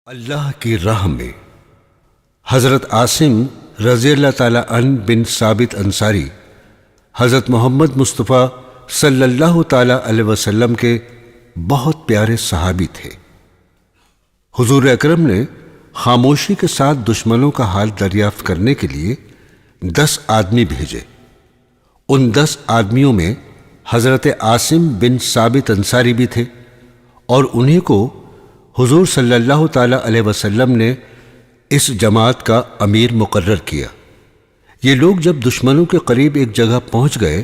اللہ کی راہ میں حضرت عاصم رضی اللہ تعالی عنہ بن ثابت انصاری حضرت محمد مصطفیٰ صلی اللہ تعالی علیہ وسلم کے بہت پیارے صحابی تھے۔ حضور اکرم نے خاموشی کے ساتھ دشمنوں کا حال دریافت کرنے کے لیے 10 آدمی بھیجے۔ ان 10 آدمیوں میں حضرت عاصم بن ثابت انصاری بھی تھے، اور انہیں کو حضور صلی اللہ تعالی علیہ وسلم نے اس جماعت کا امیر مقرر کیا۔ یہ لوگ جب دشمنوں کے قریب ایک جگہ پہنچ گئے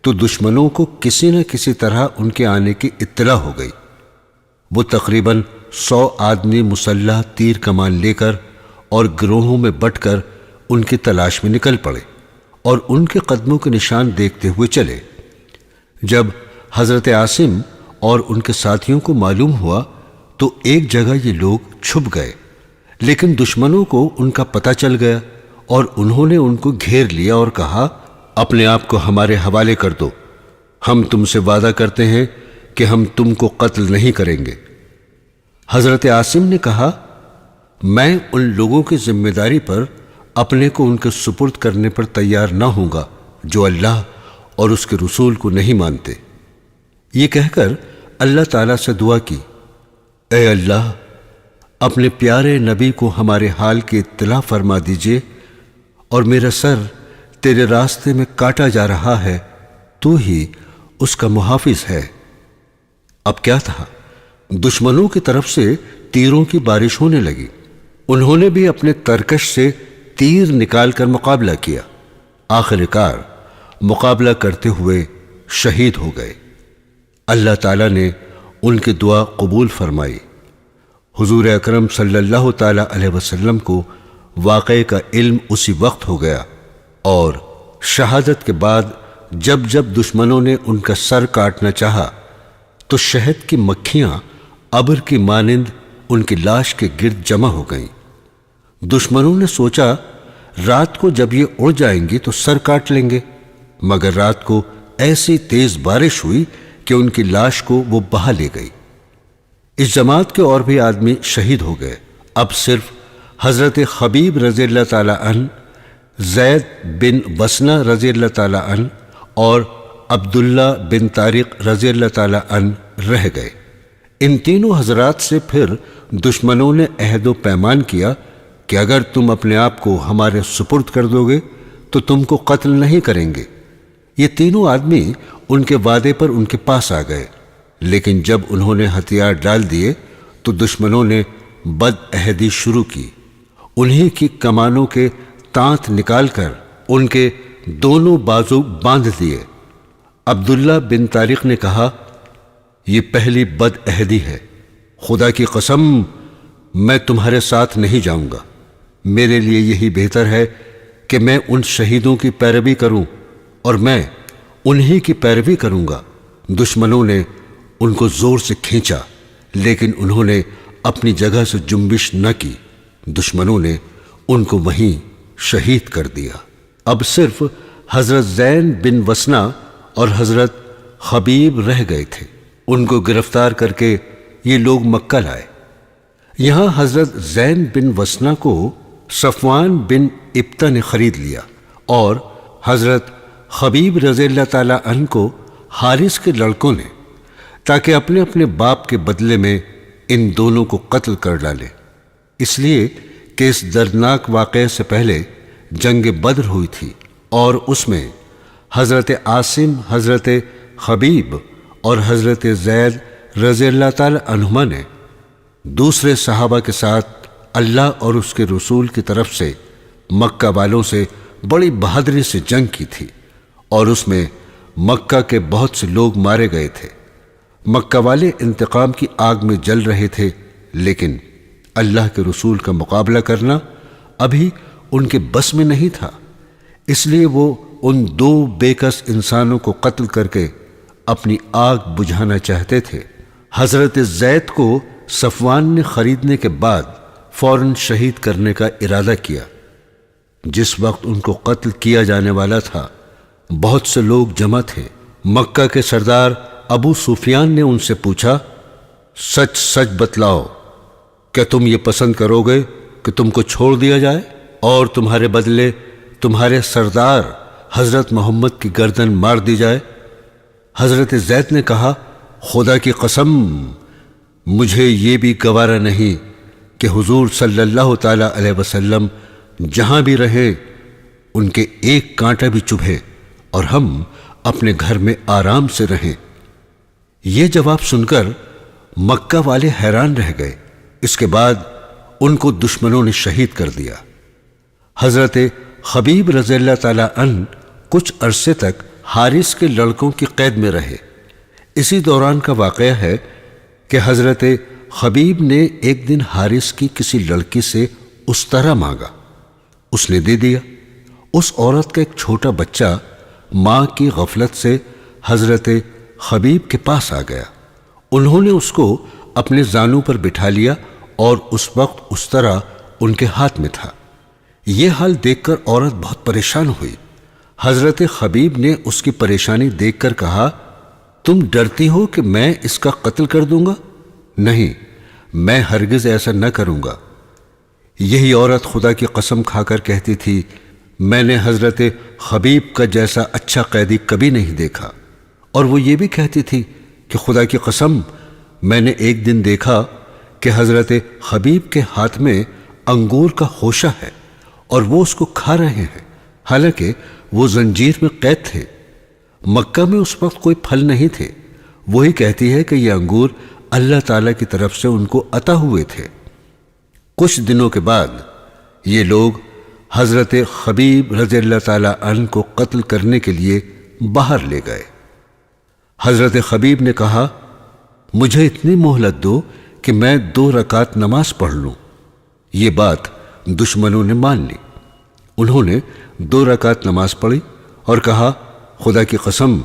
تو دشمنوں کو کسی نہ کسی طرح ان کے آنے کی اطلاع ہو گئی۔ وہ تقریباً 100 آدمی مسلح تیر کمان لے کر اور گروہوں میں بٹ کر ان کی تلاش میں نکل پڑے اور ان کے قدموں کے نشان دیکھتے ہوئے چلے۔ جب حضرت عاصم اور ان کے ساتھیوں کو معلوم ہوا تو ایک جگہ یہ لوگ چھپ گئے، لیکن دشمنوں کو ان کا پتہ چل گیا اور انہوں نے ان کو گھیر لیا اور کہا، اپنے آپ کو ہمارے حوالے کر دو، ہم تم سے وعدہ کرتے ہیں کہ ہم تم کو قتل نہیں کریں گے۔ حضرت عاصم نے کہا، میں ان لوگوں کی ذمہ داری پر اپنے کو ان کے سپرد کرنے پر تیار نہ ہوں گا جو اللہ اور اس کے رسول کو نہیں مانتے۔ یہ کہہ کر اللہ تعالیٰ سے دعا کی، اے اللہ، اپنے پیارے نبی کو ہمارے حال کی اطلاع فرما دیجئے، اور میرا سر تیرے راستے میں کاٹا جا رہا ہے، تو ہی اس کا محافظ ہے۔ اب کیا تھا، دشمنوں کی طرف سے تیروں کی بارش ہونے لگی۔ انہوں نے بھی اپنے ترکش سے تیر نکال کر مقابلہ کیا۔ آخر کار مقابلہ کرتے ہوئے شہید ہو گئے۔ اللہ تعالیٰ نے ان کی دعا قبول فرمائی۔ حضور اکرم صلی اللہ تعالی علیہ وسلم کو واقعے کا علم اسی وقت ہو گیا، اور شہادت کے بعد جب جب دشمنوں نے ان کا سر کاٹنا چاہا تو شہد کی مکھیاں ابر کی مانند ان کی لاش کے گرد جمع ہو گئیں۔ دشمنوں نے سوچا رات کو جب یہ اڑ جائیں گی تو سر کاٹ لیں گے، مگر رات کو ایسی تیز بارش ہوئی کہ ان کی لاش کو وہ بہا لے گئی۔ اس جماعت کے اور بھی آدمی شہید ہو گئے۔ اب صرف حضرت خبیب رضی اللہ تعالی عنہ، زید بن وسنہ رضی اللہ تعالی عنہ اور عبداللہ بن طارق رضی اللہ تعالی عنہ رہ گئے۔ ان تینوں حضرات سے پھر دشمنوں نے عہد و پیمان کیا کہ اگر تم اپنے آپ کو ہمارے سپرد کر دو گے تو تم کو قتل نہیں کریں گے۔ یہ تینوں آدمی ان کے وعدے پر ان کے پاس آ گئے، لیکن جب انہوں نے ہتھیار ڈال دیے تو دشمنوں نے بد عہدی شروع کی۔ انہی کی کمانوں کے تانت نکال کر ان کے دونوں بازو باندھ دیے۔ عبداللہ بن طارق نے کہا، یہ پہلی بد عہدی ہے، خدا کی قسم میں تمہارے ساتھ نہیں جاؤں گا۔ میرے لیے یہی بہتر ہے کہ میں ان شہیدوں کی پیروی کروں، اور میں انہی کی پیروی کروں گا۔ دشمنوں نے ان کو زور سے کھینچا، لیکن انہوں نے اپنی جگہ سے جنبش نہ کی۔ دشمنوں نے ان کو وہیں شہید کر دیا۔ اب صرف حضرت زین بن وسنہ اور حضرت خبیب رہ گئے تھے۔ ان کو گرفتار کر کے یہ لوگ مکہ لائے۔ یہاں حضرت زین بن وسنہ کو صفوان بن ابتہ نے خرید لیا، اور حضرت خبیب رضی اللہ تعالی عنہ کو حارث کے لڑکوں نے، تاکہ اپنے اپنے باپ کے بدلے میں ان دونوں کو قتل کر ڈالے، اس لیے کہ اس دردناک واقعے سے پہلے جنگ بدر ہوئی تھی، اور اس میں حضرت عاصم، حضرت خبیب اور حضرت زید رضی اللہ تعالی عنہما نے دوسرے صحابہ کے ساتھ اللہ اور اس کے رسول کی طرف سے مکہ والوں سے بڑی بہادری سے جنگ کی تھی، اور اس میں مکہ کے بہت سے لوگ مارے گئے تھے۔ مکہ والے انتقام کی آگ میں جل رہے تھے، لیکن اللہ کے رسول کا مقابلہ کرنا ابھی ان کے بس میں نہیں تھا، اس لیے وہ ان 2 بے کس انسانوں کو قتل کر کے اپنی آگ بجھانا چاہتے تھے۔ حضرت زید کو صفوان نے خریدنے کے بعد فوراً شہید کرنے کا ارادہ کیا۔ جس وقت ان کو قتل کیا جانے والا تھا، بہت سے لوگ جمع تھے۔ مکہ کے سردار ابو سفیان نے ان سے پوچھا، سچ سچ بتلاؤ کیا تم یہ پسند کرو گے کہ تم کو چھوڑ دیا جائے اور تمہارے بدلے تمہارے سردار حضرت محمد کی گردن مار دی جائے؟ حضرت زید نے کہا، خدا کی قسم، مجھے یہ بھی گوارا نہیں کہ حضور صلی اللہ تعالی علیہ وسلم جہاں بھی رہے ان کے ایک کانٹا بھی چبھے اور ہم اپنے گھر میں آرام سے رہیں۔ یہ جواب سن کر مکہ والے حیران رہ گئے۔ اس کے بعد ان کو دشمنوں نے شہید کر دیا۔ حضرت خبیب رضی اللہ تعالی عنہ کچھ عرصے تک حارث کے لڑکوں کی قید میں رہے۔ اسی دوران کا واقعہ ہے کہ حضرت خبیب نے ایک دن حارث کی کسی لڑکی سے استرا مانگا، اس نے دے دیا۔ اس عورت کا ایک چھوٹا بچہ ماں کی غفلت سے حضرت خبیب کے پاس آ گیا۔ انہوں نے اس کو اپنے زانوں پر بٹھا لیا اور اس وقت استرا ان کے ہاتھ میں تھا۔ یہ حال دیکھ کر عورت بہت پریشان ہوئی۔ حضرت خبیب نے اس کی پریشانی دیکھ کر کہا، تم ڈرتی ہو کہ میں اس کا قتل کر دوں گا؟ نہیں، میں ہرگز ایسا نہ کروں گا۔ یہی عورت خدا کی قسم کھا کر کہتی تھی، میں نے حضرت خبیب کا جیسا اچھا قیدی کبھی نہیں دیکھا۔ اور وہ یہ بھی کہتی تھی کہ خدا کی قسم، میں نے ایک دن دیکھا کہ حضرت خبیب کے ہاتھ میں انگور کا خوشہ ہے اور وہ اس کو کھا رہے ہیں، حالانکہ وہ زنجیر میں قید تھے۔ مکہ میں اس وقت کوئی پھل نہیں تھے۔ وہی کہتی ہے کہ یہ انگور اللہ تعالیٰ کی طرف سے ان کو عطا ہوئے تھے۔ کچھ دنوں کے بعد یہ لوگ حضرت خبیب رضی اللہ تعالیٰ عنہ کو قتل کرنے کے لیے باہر لے گئے۔ حضرت خبیب نے کہا، مجھے اتنی مہلت دو کہ میں 2 رکعت نماز پڑھ لوں۔ یہ بات دشمنوں نے مان لی۔ انہوں نے 2 رکعت نماز پڑھی اور کہا، خدا کی قسم،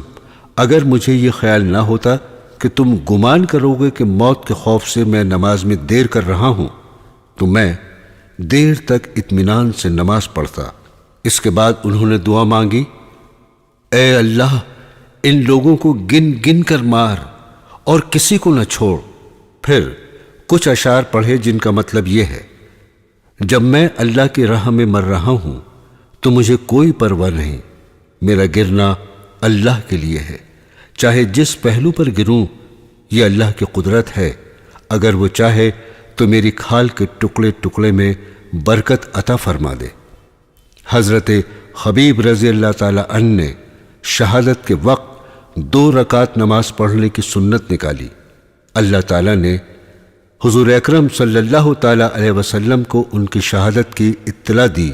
اگر مجھے یہ خیال نہ ہوتا کہ تم گمان کرو گے کہ موت کے خوف سے میں نماز میں دیر کر رہا ہوں تو میں دیر تک اطمینان سے نماز پڑھتا۔ اس کے بعد انہوں نے دعا مانگی، اے اللہ، ان لوگوں کو گن گن کر مار اور کسی کو نہ چھوڑ۔ پھر کچھ اشعار پڑھے جن کا مطلب یہ ہے، جب میں اللہ کی راہ میں مر رہا ہوں تو مجھے کوئی پرواہ نہیں، میرا گرنا اللہ کے لیے ہے، چاہے جس پہلو پر گروں یہ اللہ کی قدرت ہے، اگر وہ چاہے تو میری کھال کے ٹکڑے ٹکڑے میں برکت عطا فرما دے۔ حضرت خبیب رضی اللہ تعالی عنہ نے شہادت کے وقت 2 رکعت نماز پڑھنے کی سنت نکالی۔ اللہ تعالیٰ نے حضور اکرم صلی اللہ تعالی علیہ وسلم کو ان کی شہادت کی اطلاع دی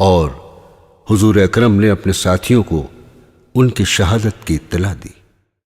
اور حضور اکرم نے اپنے ساتھیوں کو ان کی شہادت کی اطلاع دی۔